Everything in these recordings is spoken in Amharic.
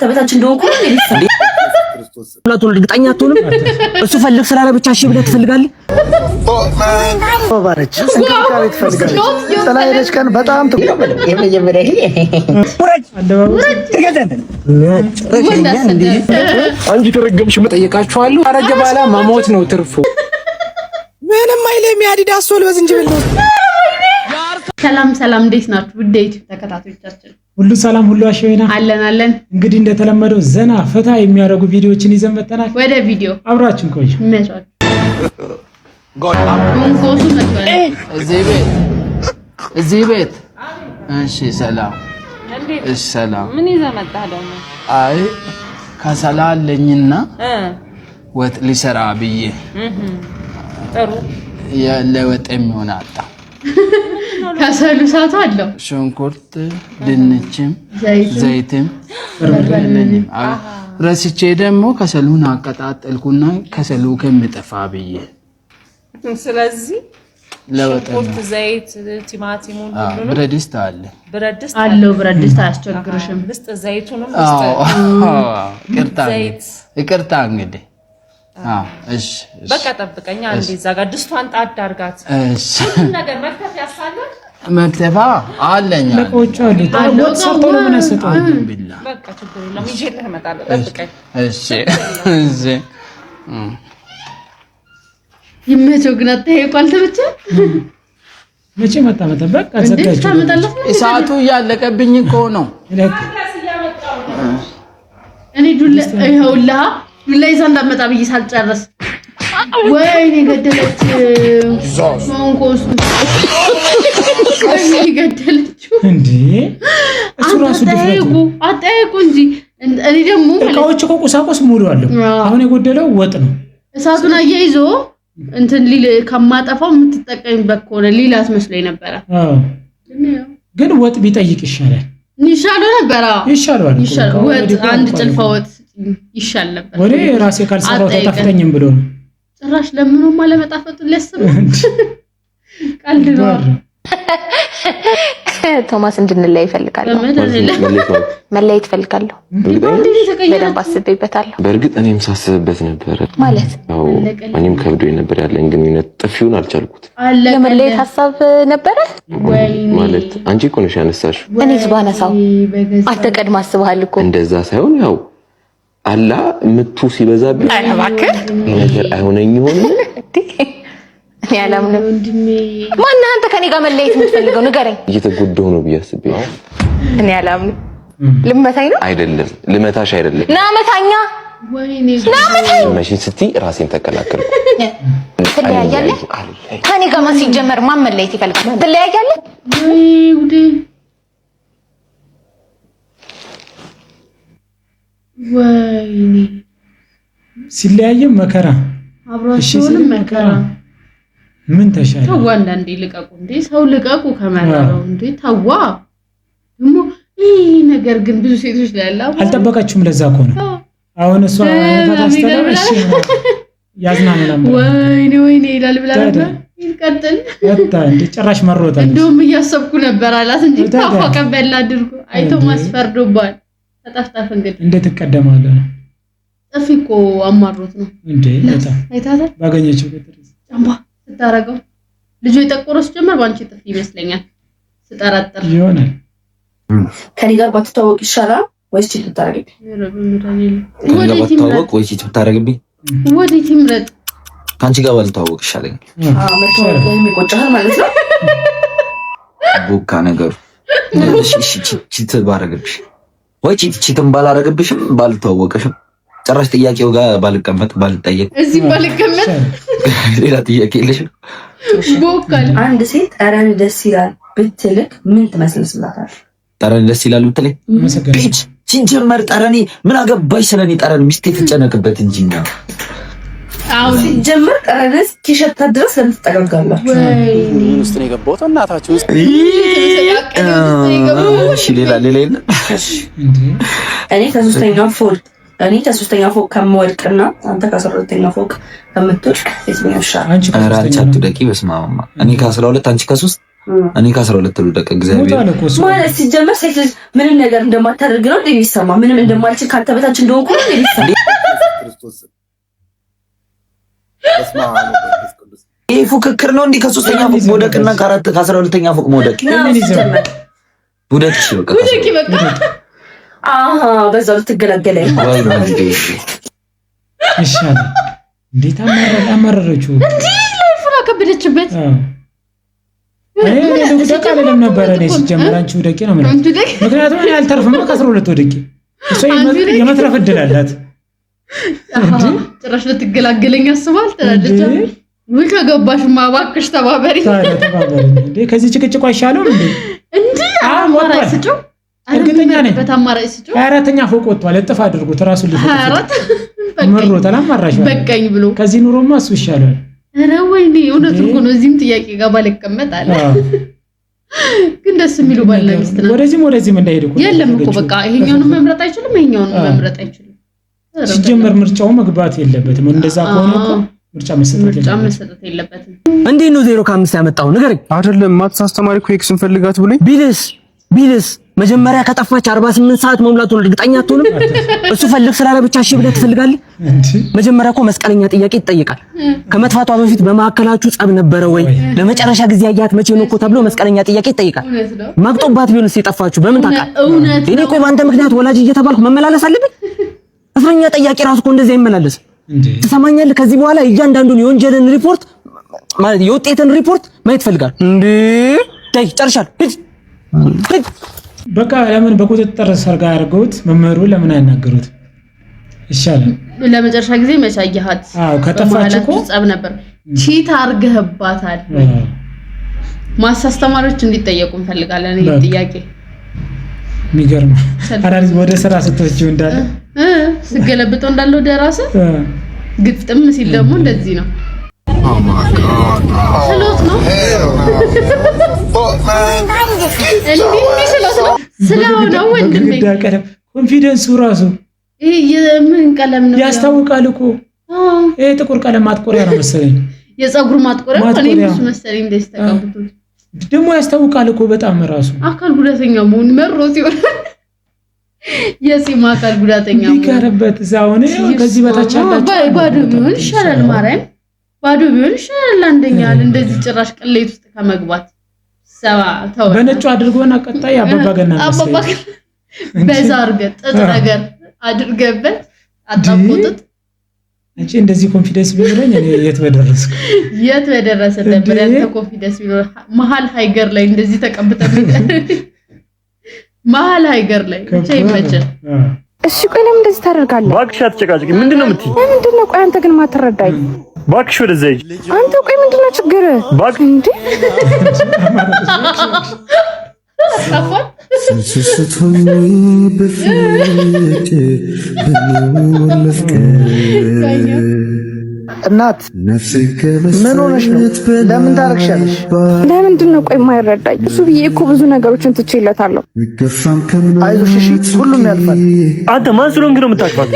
ተበታች እንደሆንኩ ነው የሚሰማ ሁለቱን እርግጠኛ አትሆንም። እሱ ፈልግ ስላለ ብቻ እሺ ብለህ ትፈልጋለህ? ባባረች እንክብካቤ ትፈልጋለች። ስለሄደች ቀን በጣም አንቺ ተረገምሽ መጠየቃችኋለሁ። አረጀ ባላ መሞት ነው ትርፉ። ምንም አይልም። ያዲዳስ ሶል በዝንጅብል ነው። ሰላም እንዴት ናችሁ? ውድ የዩቲዩብ ተከታታዮቻችን ሁሉ ሰላም ሁሉ አሸይና አለን። እንግዲህ እንደተለመደው ዘና ፈታ የሚያደርጉ ቪዲዮዎችን ይዘን መጥተናል። ወደ ቪዲዮ አብራችሁን ቆዩ። እዚህ ቤት እሺ፣ ሰላም እሺ፣ ሰላም ምን ይዘህ መጣህ ደግሞ? አይ ከሰላ አለኝና ወጥ ሊሰራ ብዬ ጥሩ ለወጥ የሚሆን አጣ። ከሰሉ ሳቱ አለው ሽንኩርት፣ ድንችም ዘይትም የለኝም። ረስቼ ደግሞ ከሰሉን አቀጣጠልኩና ከሰሉ ከሚጠፋ ብዬ ስለዚህ ለወጥ ሽንኩርት፣ ዘይት፣ ቲማቲሙን ሁሉ ብረት ድስት አለ። ብረት ድስት አያስቸግርሽም። ውስጥ ዘይቱንም ይቅርታ እንግዲህ እሺ በቃ ጠብቀኛ። አንዴ እዛ ጋር ድስቷን ጣድ አድርጋት። እሺ ነገር መክተፍ ያሳለ መክተፋ አለኝ ለቆጮ አለ ወጥ ሰርቶ ነው የምንሰጠው። በቃ ችግር የለም ይዤልህ እመጣለሁ። ጠብቀኝ። እሺ ይመቸው ግን አትሄድ አልተመቸ መቼ መጣ በቃ ዘጋችሁ። እሳቱ እያለቀብኝ እኮ ነው። እኔ ዱላ ይዛ እንዳመጣ ብዬ ሳልጨርስ ወይኔ ገደለች። ማንኮስ ወይኔ ገደለችው እንዴ! እሱ ራሱ አጠያየቁ እንጂ እኔ ደግሞ እቃዎች እኮ ቁሳቁስ ሙሉ አለው። አሁን የጎደለው ወጥ ነው። እሳቱን አያይዞ እንትን ሊል ከማጠፋው የምትጠቀምበት ከሆነ ሌላ አስመስሎኝ ነበረ። ግን ወጥ ቢጠይቅ ይሻላል። ይሻላል። ወጥ አንድ ጭልፋ ወጥ ይሻል ነበር። ወሬ ራሴ ካልሰራው ተጣፍተኝም ብሎ ነው። ጭራሽ ለምኑም አለመጣፈጡን ሊያስብ ቀልድ ነው። ቶማስ እንድንለያይ እፈልጋለሁ። መለያየት እፈልጋለሁ። በደንብ አስቤበታለሁ። በእርግጥ እኔም ሳስብበት ነበር ማለት ነው። እኔም ከብዶኝ ነበር ያለን ግንኙነት ጥፊውን አልቻልኩት። የመለያየት ሀሳብ ነበረ ማለት አንቺ እኮ ነሽ ያነሳሽው። እኔስ ባነሳው አንተ ቀድማ አስበሃል እኮ። እንደዛ ሳይሆን ያው አላ ምቱ ሲበዛብኝ እባክህ ነገር አይሆነኝ ይሆን እኔ አላምንም። ማን አንተ ከኔ ጋር መለየት የምትፈልገው ንገረኝ። እየተጎዳሁ ነው ብያስብ እኔ አላምንም። ልመታኝ ነው? አይደለም ልመታሽ አይደለም። ናመታኛ ወይኔ ናመታኝ መቼ ስትይ ራሴን ተከላከልኩ። ትለያያለህ? ከኔ ጋር ሲጀመር ማን መለየት ይፈልጋል? ትለያያለህ? ውዴ ወይኔ ሲለያየም መከራ አብራችሁንም መከራ ምን ተሻለ? ተው አንዳንዴ ልቀቁ እንዴ! ሰው ልቀቁ ከመረረው እንዴ! ተዋ ደግሞ ይሄ ነገር ግን ብዙ ሴቶች ላይ ያለው አልጠበቃችሁም። ለዛ እኮ ነው አሁን እሷ ታስተላልሽ ያዝናና ነበር። ወይኔ ይላል ብላ ነበር። ይቀጥል እንዴ! ጭራሽ መሮታል። እንደውም እያሰብኩ ነበር አላት እንጂ ታፈቀበል አድርጎ አይቶ ማስፈርዶባል። ተጣፍጣፍ እንዴት ትቀደማለህ? ጥፊ እኮ አማሮት ነው እንዴ! አይታታል ባገኘችው ቁጥር ጫምባ ስታረገው ልጁ የጠቆረስ ጀመር ባንቺ ጥፊ ይመስለኛል ስጠረጥር ይሆናል። ከኔ ጋር ባትተዋወቅ ይሻላል ወይስ ቺት ብታረግብኝ? ወዴት ይምረጥ? ካንቺ ጋር ባልተዋወቅ ይሻለኛል። መተዋወቅ የሚቆጭህ ማለት ነው። ቡካ ነገሩ እሺ፣ ቺት ባረግብሽ ወይ ቺትም ባላረግብሽም ባልተዋወቅሽም ጭራሽ ጥያቄው ጋር ባልቀመጥ ባልጠየቅ እዚህ ባልቀመጥ ሌላ ጥያቄ የለሽም? ቦካል አንድ ሴት ጠረን ደስ ይላል ብትልክ ምን ትመስልስላታል? ጠረን ደስ ይላል ብትለኝ ቢች ሲጀመር ጠረኔ ምን አገባሽ ስለኔ ጠረን ሚስቴ ትጨነቅበት እንጂና አው ሲጀመር ጠረን እስኪሸታ ድረስ ለምትጠጋጋላችሁ ወይ ውስጥ ነው የገባሁት እናታችሁ ውስጥ እሺ ሌላ የለም። እኔ ከሶስተኛ ፎቅ ከምወድቅና አንተ ከ12ኛ ፎቅ ከምትወድቅ የትኛው ይሻላል? አንቺ አራቻቱ ደቂ በስማማ እኔ ከ12 አንቺ ከ3 እኔ ከ12 ልደቅ እግዚአብሔር ማለት ሲጀመር ሴት ልጅ ምንም ነገር እንደማታደርግ ነው እንደሚሰማ ምንም እንደማልችል ካንተ በታች እንደሆንኩ ነው እንደሚሰማ ክርስቶስ ይሄ ፉክክር ነው እንዴ? ከ3ኛ ፎቅ መውደቅና ከ12ኛ ፎቅ መውደቅ ውደቅሽ በቃ በዛው ልትገላገለኝ ይሻላል። እንዴት አመረረችው እንዴ? ላይፉን አከበደችበት። እኔ ልውደቅ አይደለም ነበር እኔ ሲጀመር አንቺ ውደቂ ነው ማለት። ምክንያቱም እኔ አልተርፍም ከ12 ወደቂ እሷ የመትረፍ እድል አላት። ጭራሽ ልትገላገለኝ አስባል ትላለች። ወይ ከገባሽማ እባክሽ ተባበሪ እንዴ ከዚህ ጭቅጭቅ አይሻለው እንዴ? እንዴ አማራጭ ስጪው። እርግጠኛ ነኝ በታማራጭ ስጪው። 24ኛ ፎቅ ወጥቷል። እጥፍ አድርጎት ራሱ ሊፈት መሮ ተላማራሽ በቃኝ ብሎ ከዚህ ኑሮማ እሱ ይሻላል። ኧረ ወይኔ እውነቱን እኮ ነው። እዚህም ጥያቄ ጋር ባልቀመጥ አለ ግን ደስ የሚሉ ባልና ሚስት ነው። ወደዚህም እንዳይሄድ እኮ የለም እኮ በቃ ይሄኛውን መምረጥ አይችልም፣ ይሄኛውን መምረጥ አይችልም። ሲጀመር ምርጫው መግባት የለበትም። እንደዛ ከሆነ እኮ ምርጫ መሰጠት የለበትም። እንዴት ነው 0 ከ5 ያመጣው ነገር አይደለም። ማትስ አስተማሪ እኮ ኤክስን ፈልጋት ብሎኝ ቢልስ መጀመሪያ ከጠፋች 48 ሰዓት መሙላቱን እርግጠኛ አትሆንም? እሱ ፈልግ ስላለ ብቻ እሺ ብለህ ትፈልጋለህ? መጀመሪያ እኮ መስቀለኛ ጥያቄ ይጠይቃል። ከመጥፋቷ በፊት በመሐከላችሁ ጸብ ነበረ ወይ? ለመጨረሻ ጊዜ ያያት መቼ ነው እኮ ተብሎ መስቀለኛ ጥያቄ ይጠይቃል። ማግጦባት ቢሆንስ የጠፋችሁ በምን ታውቃለህ? እኔ ቆይ በአንተ ምክንያት ወላጅ እየተባልኩ መመላለስ አለብኝ? እስረኛ ጥያቄ ራሱ እኮ እንደዚህ አይመላለስ። ትሰማኛለህ? ከዚህ በኋላ እያንዳንዱን የወንጀልን ሪፖርት ማለት የውጤትን ሪፖርት ማየት ፈልጋል እንዴ? ታይ ጨርሻለሁ። በቃ ለምን በቁጥጥር ስር ጋር አድርገውት መምህሩ ለምን አይናገሩት? ይሻላል። ለመጨረሻ ጊዜ መቻያሃት ከጠፋች እኮ ጸብ ነበር። ቺት አርገህባታል። ማሳስተማሪዎች እንዲጠየቁ እንፈልጋለን። ይሄ ጥያቄ የሚገርም አራሪ ወደ ስራ ስትወጪው እንዳለ ስገለብጠው እንዳለ ወደ ራስህ ግጥም ሲል ደግሞ እንደዚህ ነው። ስሎት ነው ስለሆነው ወንድሜ ኮንፊደንሱ ራሱ ይሄ የምን ቀለም ነው ያስታውቃል እኮ። ይሄ ጥቁር ቀለም ማጥቆሪያ ነው መሰለኝ፣ የፀጉር ማጥቆሪያ ነው መሰለኝ። እንደዚህ ተቀብቶት ደግሞ ያስታውቃል እኮ በጣም ራሱ አካል ጉዳተኛ መሆን መሮ ሲሆን የሲማ አካል ጉዳተኛ መሆን ይቀርበት ዛውኔ ከዚህ በታች አላችሁ። ባዶ ቢሆን ይሻላል፣ ማርያም ባዶ ቢሆን ይሻላል። አንደኛ እንደዚህ ጭራሽ ቅሌት ውስጥ ከመግባት ሰባ ተው በነጩ አድርጎና ቀጣይ አባባገና በዛ አርገጥ ጥጥ ነገር አድርገበት አጣቆጥጥ አንቺ እንደዚህ ኮንፊደንስ ቢኖረኝ እኔ የት በደረሰ ነበር። ያንተ ኮንፊደንስ ቢኖር መሀል ሃይገር ላይ እንደዚህ ተቀምጠን መሀል ሃይገር ላይ ብቻ ይመችል። እሺ ቆይ ለምን እንደዚህ ታደርጋለህ? እባክሽ አትጨቃጭቂ። ምንድነው የምትይ? ምንድነው? ቆይ አንተ ግን ማትረዳኝ እባክሽ ወደዛ ሂጂ። አንተ ቆይ ምንድነው ችግር? እባክሽ እንዴ ስስቶኝ በፍቅር እናት ምን ሆነሽ ነው? ለምን ታረክሻለሽ? ለምንድን ነው ቆይ የማይረዳኝ? እሱ ብዬ እኮ ብዙ ነገሮችን ትቼለታለሁ። አይዞሽ እሺ፣ ሁሉም ያልፋል። አንተ ማን ስለሆንክ ነው የምታቅፋት?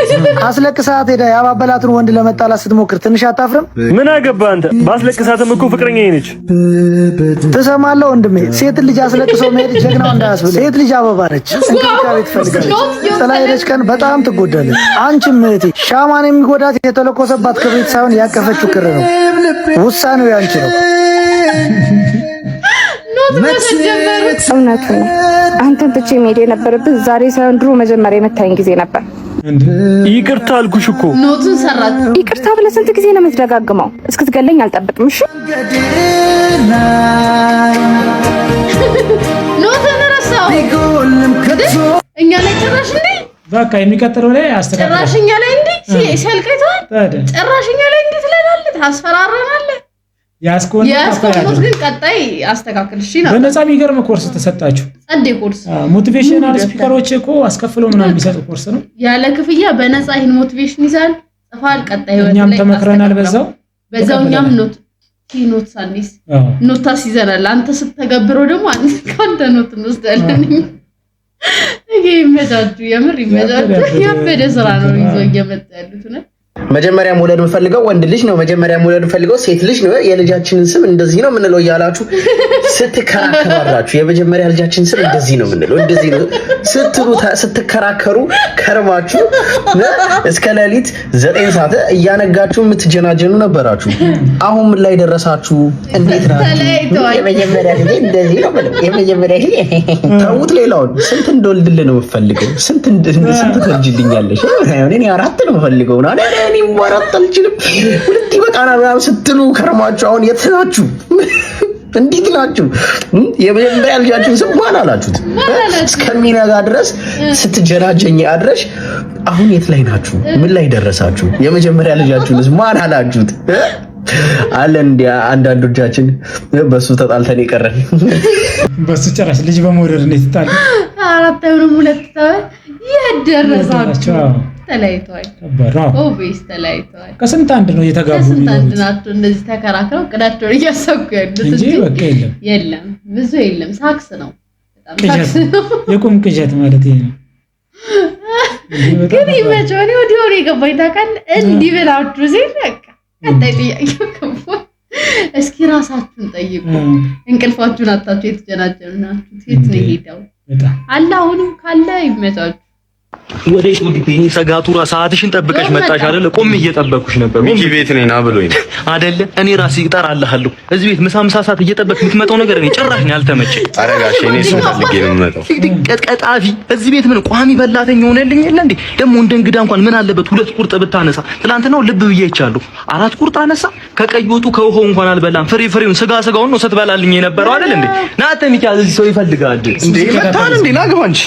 አስለቅሳት ሄዳ ያባበላትን ወንድ ለመጣላት ስትሞክር ትንሽ አታፍርም? ምን አገባህ አንተ? ባስለቅሳትም እኮ ፍቅረኛዬ ነች። ትሰማለህ ወንድሜ፣ ሴት ልጅ አስለቅሶ መሄድ ጀግናው እንዳያስብል። ሴት ልጅ አበባ ነች፣ እንክብካቤ ትፈልጋለች። ስለሄደች ቀን በጣም ትጎዳለች። አንቺም እህቴ ሻማን የሚጎዳት የተለኮሰባት ክብሪት ሳይሆን ያቀፈችው ክር ነው። ውሳኔው ያንቺ ነው። እውነቱ ነው። አንተን ትቼ መሄድ የነበረብህ ዛሬ ሳይሆን ድሮ መጀመሪያ የመታኝ ጊዜ ነበር። ይቅርታ አልኩሽ እኮ። ኖቱን ሰራት። ይቅርታ ብለህ ስንት ጊዜ ነው የምትደጋግመው? እስክትገለኝ አልጠብቅም። እሺ ኖቱን ረሳው። እኛ ላይ ጭራሽ እንዴ! በቃ የሚቀጥለው ላይ አስተካክል። ጭራሽኛ ላይ እንዴ ሲያልቀይቷል። ጭራሽኛ ላይ እንዴ ትላለህ፣ ታስፈራራናለህ። ያስኮን ግን ቀጣይ አስተካክል። እሺ ነው። በነፃ የሚገርም ኮርስ ተሰጣችሁ። ጸዴ ኮርስ ሞቲቬሽናል ስፒከሮች እኮ አስከፍለው ምናምን የሚሰጡ ኮርስ ነው። ያለ ክፍያ በነፃ ይሄን ሞቲቬሽን ይዛል ጽፋል። ቀጣይ ወጥ ላይ እኛም ተመክረናል። በዛው እኛም ኖት ሳንዲስ ኖት አስይዘናል። አንተ ስትተገብረው ደግሞ አንተ ካንተ ኖት እንወስዳለን። ይሄ ይመጃጁ፣ የምር ይመጃጁ። ያበደ ስራ ነው ይዞ እየመጣ ያሉት ነው። መጀመሪያ መውለድ የምፈልገው ወንድ ልጅ ነው፣ መጀመሪያ መውለድ የምፈልገው ሴት ልጅ ነው፣ የልጃችንን ስም እንደዚህ ነው የምንለው እያላችሁ ስትከራከራችሁ የመጀመሪያ ልጃችንን ስም እንደዚህ ነው የምንለው እንደዚህ ነው ስትከራከሩ ከርማችሁ እስከ ሌሊት 9 ሰዓት እያነጋችሁ የምትጀናጀኑ ነበራችሁ። አሁን ምን ላይ ደረሳችሁ? እንዴት ናችሁ? የመጀመሪያ ልጅ እንደዚህ ነው ማለት የመጀመሪያ ልጅ ተውት። ሌላውን ስንት እንደወልድልህ ነው የምፈልገው? ስንት ትወልጂልኛለሽ? እኔ 4 ነው የምፈልገው ነው እኔ ወራት አልችልም። ሁለት ይበቃናል ምናምን ስትሉ ከርማችሁ አሁን የት ናችሁ? እንዴት ናችሁ? የመጀመሪያ ልጃችሁን ስም ማን አላችሁት? እስከሚነጋ ድረስ ስትጀናጀኝ አድረሽ አሁን የት ላይ ናችሁ? ምን ላይ ደረሳችሁ? የመጀመሪያ ልጃችሁንስ ማን አላችሁት? አለ እንዴ አንዳንዶቻችን በሱ ተጣልተን ይቀረን። በሱ ጭራሽ ልጅ በመውለድ ነው ተጣል። አራት አይሆንም ሁለት ያደረሳችሁ ተለያይተዋል። ኦቪስ ተለያይተዋል። ከስንት አንድ ነው የተጋቡ ነው። ከስንት አንድ ናቸው እንደዚህ ተከራክረው ቅዳቸውን እያሰጉ ያሉት እንጂ በቃ የለም ብዙ የለም። ሳክስ ነው በጣም ሳክስ ነው። የቁም ቅዠት ማለት ይሄ ነው። ግን ይመቸው ነው ወዲያው የገባኝ ታውቃለህ። እንዲህ ብላችሁ ሲል በቃ ቀጣይ ጥያቄ ከቦ እስኪ ራሳችሁን ጠይቁ። እንቅልፋችሁን አጣችሁ የተጀናጀኑ ናችሁ። የት ነው ሄደው አላሁንም ካለ ይመቻችሁ። ወዴት ወዴት? ይሄ ሰጋቱራ ሰዓትሽን ጠብቀሽ መጣሽ አይደል? ቆም እየጠበኩሽ ነበር። ሚኪ ቤት ነኝ ና ብሎኝ አይደለ? እኔ ራሴ እጠራልሃለሁ። እዚህ ቤት ምሳ ሰዓት እየጠበቅሽ የምትመጣው ነገር እኔ ጭራሽ ነው ያልተመቸኝ። አረጋሽ እኔ ስፈልጌ ነው የምመጣው። ቀጣፊ እዚህ ቤት ምን ቋሚ በላተኛ ሆነልኝ የለ እንዴ? ደግሞ እንደ እንግዳ እንኳን ምን አለበት 2 ቁርጥ ብታነሳ? ትላንት ነው ልብ ብዬ ይቻለሁ 4 ቁርጥ አነሳ። ከቀይ ወጡ ከውሃው እንኳን አልበላም። ፍሬውን ስጋውን ነው ስትበላልኝ የነበረው አይደል እንዴ? ናተ ሚኪ እዚህ ሰው ይፈልጋል እንዴ? መጣን እንዴ? ናግባ እንጂ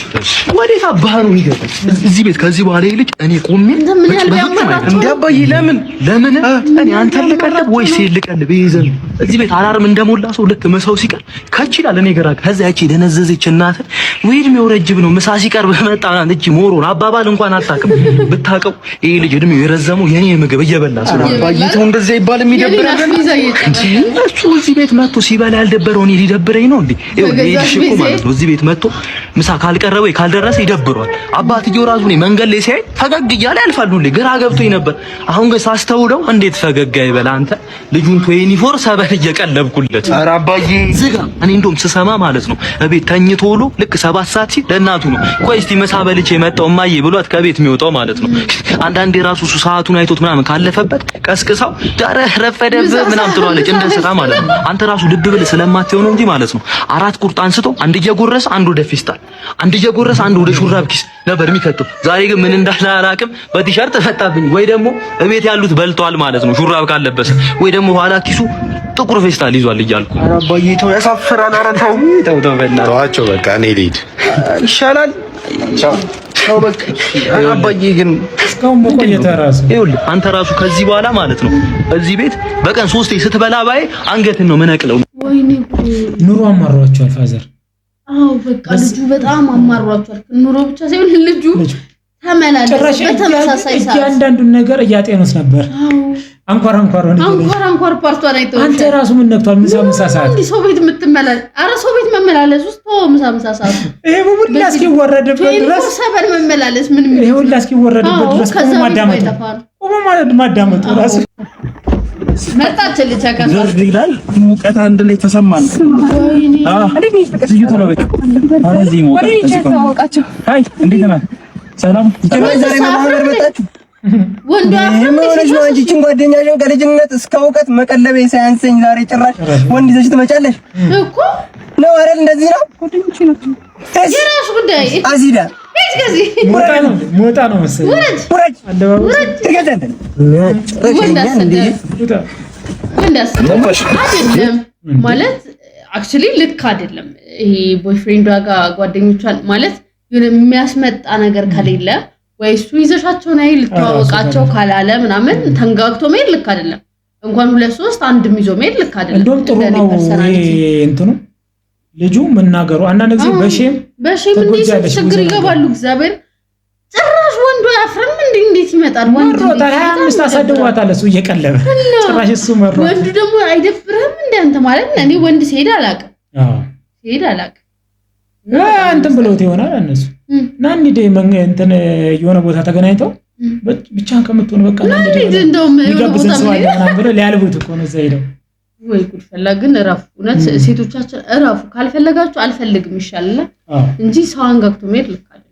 ወዴት አባህ ነው ይገባል እዚህ ቤት ከዚህ በኋላ ልጅ እኔ ቆሜ እንዴ አባዬ ለምን እኔ አንተ ልቀልብ ወይስ ልቀልብ? ይዘን እዚህ ቤት አላርም እንደሞላ ሰው ልክ መሰው ሲቀር ከችላል እኔ ገራ ከዛ ያቺ ደነዘዘች እናት ወይ እድሜው ረጅም ነው ምሳ ሲቀር በመጣና እቺ ሞሮን አባባል እንኳን አታውቅም። ብታውቀው ይሄ ልጅ እድሜው የረዘመው የኔ ምግብ እየበላ ስለሆነ አባዬ ተው እንደዛ ይባል የሚደብር እሱ እዚህ ቤት መጥቶ ሲበላ ያልደበረው እኔ ሊደብረኝ ነው እንዴ? ይሄ እኮ ማለት ነው እዚህ ቤት መጥቶ ምሳ ካልቀረበ ወይ ካልደረሰ ይደብረዋል። አባትየው ራሱ ነው መንገድ ላይ ሲያይ ፈገግ እያለ ያልፋል። ሁሌ ግራ ገብቶኝ ነበር። አሁን ግን ሳስተውለው እንዴት ፈገግ አይበላ አንተ ልጁን 24/7 እየቀለብኩለት። ኧረ አባዬ ዝጋ። እኔ እንደውም ስሰማ ማለት ነው እቤት ተኝቶ ውሎ ልክ 7 ሰዓት ሲል ለእናቱ ነው ቆይ እስቲ ምሳ በልቼ መጣሁ እማዬ ብሏት ከቤት የሚወጣው ማለት ነው። አንዳንዴ ራሱ እሱ ሰዓቱን አይቶት ምናምን ካለፈበት ቀስቅሳው ዳረ ረፈደብህ ምናምን ትለዋለች እንደ ስራ ማለት ነው። አንተ ራሱ ልብ ብለህ ስለማትሆን ነው እንጂ ማለት ነው 4 ቁርጥ አንስቶ አንድ እየጎረሰ አንድ ወደ ፌስታል አንድ እየጎረሰ አንድ ወደ ሹራብ ኪስ ነበር የሚከተው። ዛሬ ግን ምን እንዳለ አላውቅም። በቲሸርት ፈጣብኝ ወይ ደግሞ እቤት ያሉት በልተዋል ማለት ነው ሹራብ ካለበሰ ወይ ደግሞ ኋላ ኪሱ ጥቁር ፌስታል ይዟል እያልኩ። ኧረ አባዬ ተው ያሳፍራል። ኧረ ተው በእናትህ ተዋቸው በቃ እኔ ልሂድ ይሻላል። ቻው በቃ አባዬ ግን እስካሁን መቆየት ራሱ ይኸውልህ አንተ ራሱ ከዚህ በኋላ ማለት ነው እዚህ ቤት በቀን 3 ስትበላ ባይ አንገትን ነው መነቅለው። ወይኔ ኑሮ አማሯቸዋል ፋዘር። አዎ በቃ ልጁ በጣም አማሯቸዋል። ኑሮ ብቻ ሳይሆን ልጁ ተመላለሰ በተመሳሳይ ሰዓት እያንዳንዱን ነገር እያጤኑት ነበር። አንኳር ፓርቷን አይተው አንተ ራሱ ምን ነክቷል? ምሳ ሰዓት እንዴ ሰው ቤት የምትመላለስ ኧረ ሰው ቤት መመላለስ ውስጥ ምሳ ሰዓት ይሄ ሁሉ እስኪወረድበት ድረስ ሰበን መመላለስ ምን ይሄ ሁሉ እስኪወረድበት ድረስ ማዳመጡ ራሱ መጣች ልጅ አካፋ ይላል። ሙቀት አንድ ላይ ተሰማን። ሰላም ዛሬ ማህበር መጣችሁ። ወንዱ አንቺን ጓደኛሽን ከልጅነት እስከ እውቀት መቀለቤ ሳያንሰኝ ዛሬ ጭራሽ ወንድ ይዘሽ ትመጫለሽ እኮ ነው አይደል? እንደዚህ ነው የራሱ ጉዳይ። አዚዳ ሞጣ ነው መሰለኝ። ውረድ ማለት አክቹሊ ልክ አይደለም። ይሄ ቦይፍሬንዷ ጋር ጓደኞቿን ማለት የሚያስመጣ ነገር ከሌለ ወይ እሱ ይዘሻቸው ነው ልትዋወቃቸው ካላለ ምናምን ተንጋግቶ መሄድ ልክ አይደለም። እንኳን 2-3 አንድም ይዞ መሄድ ልክ አይደለም። እንደውም ጥሩ ነው እንትኑ ልጁ መናገሩ። አንዳንድ ጊዜ በሼም እንዴት ችግር ይገባሉ። እግዚአብሔር ጭራሽ ወንዱ አፍረም እንዴት ይመጣል? ወንዱ ታዲያ 25 አሳድጓታል እሱ እየቀለበ ጭራሽ እሱ መረው። ወንዱ ደግሞ አይደፍርህም እንደ አንተ ማለት እኔ ወንድ ሲሄድ አላውቅም። እንትን ብለውት ይሆናል እነሱ እና እንዴ እንትን የሆነ ቦታ ተገናኝተው ብቻህን ከምትሆን በቃ እንደውም ይጋብዘን ሰው አለ ምናምን ብለው ሊያልቡት እኮ ነው እዛ ሄደው። ወይ ጉድ ፈላ። ግን እረፉ፣ እውነት ሴቶቻችን እረፉ። ካልፈለጋችሁ አልፈልግም ይሻላል እንጂ ሰው አንጋግቶ መሄድ ልክ አይደለም።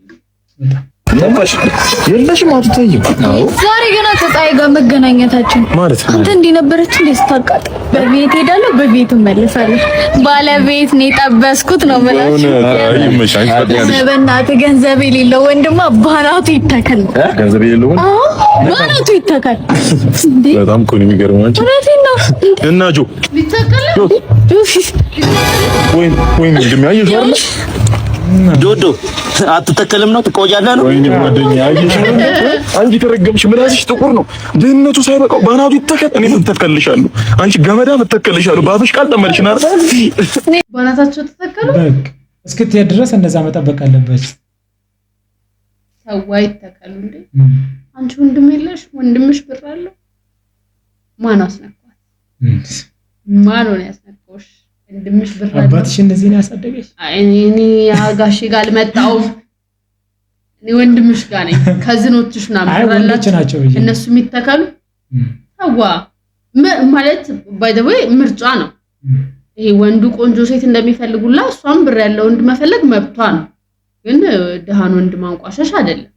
የለሽም አትተይም። ዛሬ ገና ከፀሐይ ጋር መገናኘታችን ማለት ነው። አንተ እንዲነበረች ለስታቃጥ በቤት ሄዳለሁ በቤቱ መልሳለሁ። ባለቤት ነው የጠበስኩት ነው ማለት ነው። አይመሻኝ ታዲያለሽ። በእናትህ ገንዘብ የሌለው ወንድማ ባናቱ ይተካል። ገንዘብ የሌለው ባናቱ ይተካል። በጣም እኮ ነው የሚገርመው። አንቺ እውነቴን ነው እና ጆ ይተካል ወይ እንደሚያየው አይደል? ዶዶ አትተከልም ነው ትቆያለህ ነው ወይ ጓደኛዬ? አይሽ አንቺ ተረገምሽ። ምላስሽ ጥቁር ነው። ድህነቱ ሳይበቃው ባናቱ ይተከል። እኔ ተተከልሻለሁ። አንቺ ገመዳ ተተከልሻለሁ። ባፍሽ ቃል ተመልሽና ባናታቸው ተተከሉ። በቃ እስክትሄድ ድረስ እንደዛ መጠበቅ አለበት። ሰው ይተከሉ እንዴ? አንቺ ወንድም የለሽ? ወንድምሽ ብር አለው? ማን አስነካው? ማን ነው ያስነካውሽ? ወንድምሽ ብር አለው? አባትሽ እንደዚህ ነው ያሳደገሽ? እኔ አጋሽ ጋር አልመጣሁም። እኔ ወንድምሽ ጋር ነኝ። ከዝኖችሽ ምናምን ናቸው እነሱ የሚተከሉ ታዋ ማለት ባይ ዘ ወይ ምርጫ ነው ይሄ። ወንዱ ቆንጆ ሴት እንደሚፈልጉላ እሷም ብር ያለው ወንድ መፈለግ መብቷ ነው። ግን ደሃን ወንድ ማንቋሸሽ አይደለም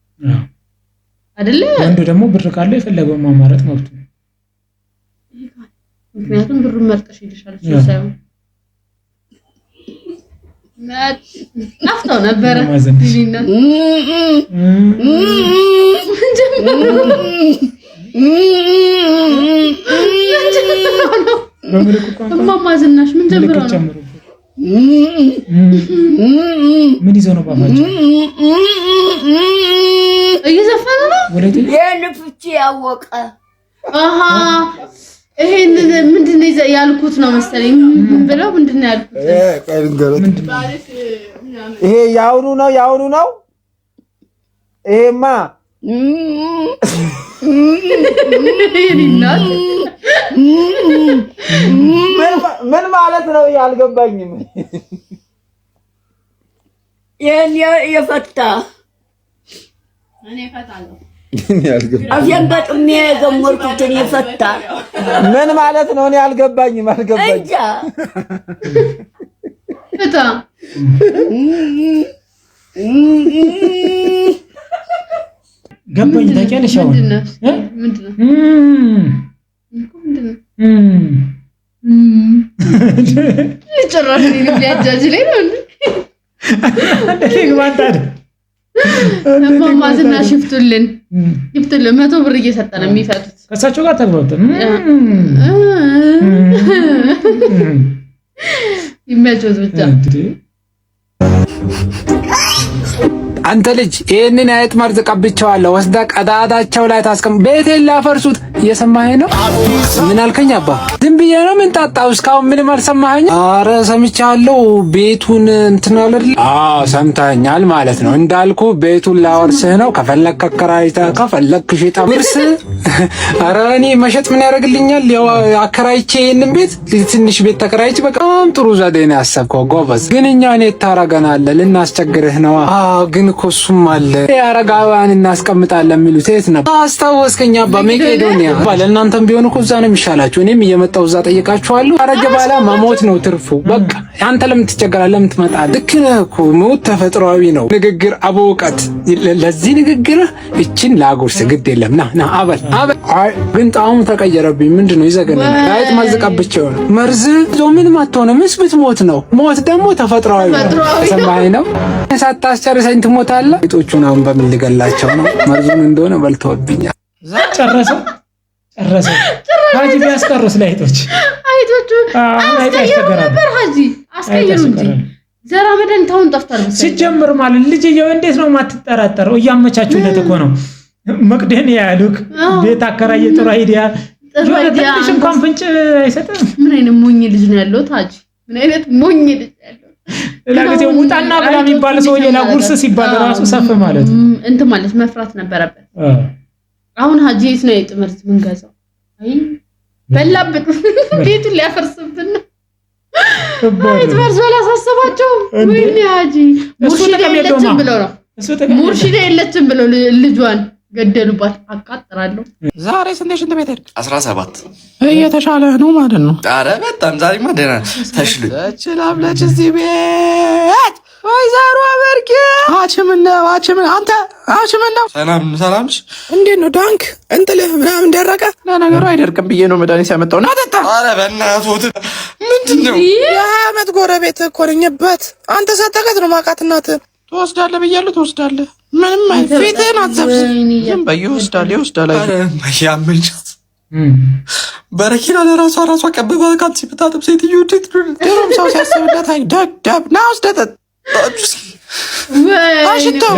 አይደለ? ወንዱ ደግሞ ብር ካለው የፈለገውን ማማረጥ መብቱ ነው። ምክንያቱም ብሩን መርጠሽ ይልሻል እሱ ሳይሆን ናፍታው ነበረ ዲኒና እማማ ዝናሽ ምን ጀምረው ነው? ምን ይዘው ነው ባባቸው? እየዘፈኑ ነው የልፍቺ ያወቀ አሃ ይሄን ምንድነው ያልኩት ነው መሰለኝ። ምን ብለው ምንድነው ያልኩት? ይሄ ያውኑ ነው ይሄማ ምን ማለት ነው? ያልገባኝም የፈታ እኔ ፈታለሁ አፍያንጋጥም የዘመርኩትን የፈታ ምን ማለት ነው? እኔ አልገባኝም ፈታ ገባኝ። ታውቂያለሽ አሁን ምንድነው ጭራሽ ሊያጃጅ ላይ ነው እንዴ? እማማ ዝናሽ ይፍቱልን 100 ብር እየሰጠ ነው የሚፈቱት። ከእሳቸው ጋር ተግባብተን ይመቾት ብቻ። አንተ ልጅ ይሄንን አይጥ መርዝ ቀብቼዋለሁ፣ ወስዳ ቀዳዳቸው ላይ ታስቀም። ቤቴን ላፈርሱት። እየሰማኸኝ ነው? ምን አልከኝ አባ? ዝም ብዬ ነው ምን ጣጣው? እስካሁን ምንም አልሰማኸኝ? አረ ሰምቻለሁ። ቤቱን እንትን አይደል? አዎ ሰምተኛል ማለት ነው። እንዳልኩ ቤቱን ላወርስህ ነው። ከፈለክ አከራይተህ ከፈለክ ሽጠህ ውርስ። አረ እኔ መሸጥ ምን ያደርግልኛል? ያው አከራይቼ ይሄንን ቤት ትንሽ ቤት ተከራይቼ በጣም ጥሩ ዘዴ ነው ያሰብከው ጎበዝ። ግን እኛ እኔ ታረጋናለህ፣ ልናስቸግርህ ነው። አዎ ግን ኮሱም አለ ያረጋዋን እናስቀምጣለን የሚሉት የት ነበር? አስታወስከኝ አባ? መቄዶንያ ባለ እናንተም ቢሆን እኮ እዛ ነው የሚሻላችሁ። እኔም እየመጣሁ እዛ ጠይቃችኋለሁ። አረጀ ባላ መሞት ነው ትርፉ። በቃ አንተ ለምን ትቸገራለህ? ለምን ትመጣለህ? ልክ ነህ እኮ ሞት ተፈጥሯዊ ነው። ንግግር አበውቀት ለዚህ ንግግር እችን ላጉርስ ግድ የለም ና አበል። አይ ግን ጣዕሙ ተቀየረብኝ። ምንድነው ይዘገናል? አይጥ ማዝቀብቸው መርዝ ምን ማትሆነው ምስ ሞት ነው። ሞት ደግሞ ተፈጥሯዊ ነው። ሰማኸኝ ነው? ሳታስጨርሰኝ ትሞታለህ። አይጦቹን አሁን በምን ልገላቸው ነው? መርዙን እንደሆነ በልተውብኛል። ጨረሰው ሀጂ ቢያስቀሩስ ለአይጦች አይጦቹ አስቀይሩ ነበር። ሀጂ አስቀይሩ እንጂ ዘራ መድኃኒታውን ጠፍቷል ሲጀምር ማለት ልጅየው እንዴት ነው የማትጠራጠረው? እያመቻቹለት እኮ ነው። መቅደን ያሉክ ቤት አከራየ ጥሩ አይዲያ ትንሽ እንኳን ፍንጭ አይሰጥም። ምን አይነት ሞኝ ልጅ ነው ያለው ሀጂ? ምን አይነት ሞኝ ልጅ ያለው? ለጊዜው ውጣና ብላ የሚባል ሰውዬ ለጉርስ ሲባል ራሱ ሰፍ ማለት እንትን ማለት መፍራት ነበረበት። አሁን ሀጂ የት ነው የጥምርት ምን ገዛው? አይ በላብን ቤቱን ሊያፈርስብን ነው። አይት መርዝ አላሳሰባቸው። ወይኔ ሀጂ ሙርሺዳ የለችም ብለው ነው ሙርሺዳ የለችም ብለው ልጇን ገደሉባት። አቃጥራለሁ። ዛሬ ስንት ሽንት ቤት ሄድክ? 17 እየተሻለ ነው ማለት ነው። ኧረ በጣም ዛሬማ ደህና ተሽሎኝ ተችላለች እዚህ ቤት ወይዘሮ አበርጌ አችምን አንተ አችምን ነው። ሰላም እንዴት ነው ዳንክ እንጥልህ ምናምን ደረቀ? ለነገሩ አይደርቅም ብዬ ነው መድኃኒት ያመጣው ነው። አጠጣ። ኧረ በእናትህ ምንድነው? የዓመት ጎረቤት እኮ ነኝበት። አንተ ሳታውቃት ነው ማውቃት። እናትህ ትወስዳለህ ብያለሁ ትወስዳለህ። ምንም ፊትህን አትዘብዝብ። ዝም በይ ይወስዳል። ኧረ ያመልጫት በረኪና ለራሷ ቀበባ ካንቺ ብታጥብ ሴትዮ እንዴት ድሮም ሰው ሲያስብለት አይ ደብ ና ወስደህ አሽታው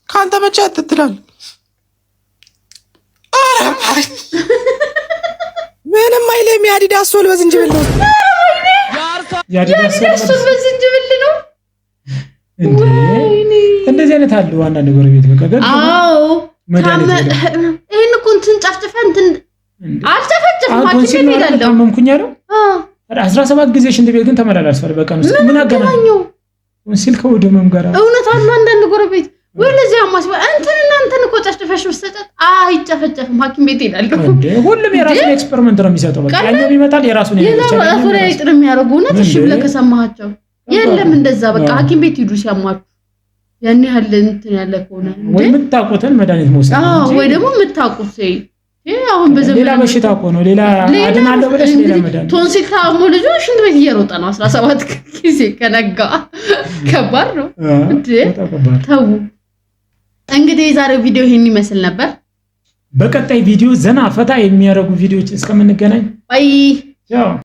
ከአንተ መቼ አትትላል። ምንም አይልም። የአዲዳስ ሶል በዝንጅብል ነው። የአዲዳስ ሶል በዝንጅብል ነው። እንደዚህ አይነት አሉ አንዳንድ ጎረቤት በቃ ገድ አዎ ይሄን እኮ እንትን ጨፍጭፈን እንትን አልጨፈጨፍም ማኪን ይላል ታመምኩኝ አይደል? 17 ጊዜ ሽንት ቤት ግን ተመላላስፈል በቃ ነው። ምን አገናኘው ወንሲል ከወደመም ጋር እውነት አሉ አንዳንድ ጎረቤት ወይ ለዚህ አማስ እንትን እኮ ጨፍጭፈሽ ወሰጠት አይጨፈጨፍም ሐኪም ቤት ይላል እንዴ። ሁሉም የራሱን ኤክስፐሪመንት ነው የሚሰጠው። በቃ ያኛው ይመጣል የራሱን የራሱ ላይ ጥርም ያደርጉ እውነት። እሺ ብለህ ከሰማሃቸው የለም እንደዛ በቃ ሐኪም ቤት ሂዱ ሲያማችሁ ያን ያህል እንትን ያለ ከሆነ ወይ የምታውቁትን መድኃኒት መውሰድ ነው ወይ ደግሞ የምታውቁት አሁን በዘመን ሌላ በሽታ እኮ ነው። ሌላ አድናለሁ ብለሽ ሌላ መድኃኒት ቶንሲል ታሞ ልጅ ሽንት ቤት እየሮጠ ነው 17 ጊዜ ከነጋ ከባድ ነው እንዴ። ተው እንግዲህ የዛሬው ቪዲዮ ይሄን ይመስል ነበር። በቀጣይ ቪዲዮ ዘና ፈታ የሚያደርጉ ቪዲዮዎች እስከምንገናኝ ባይ። ቻው።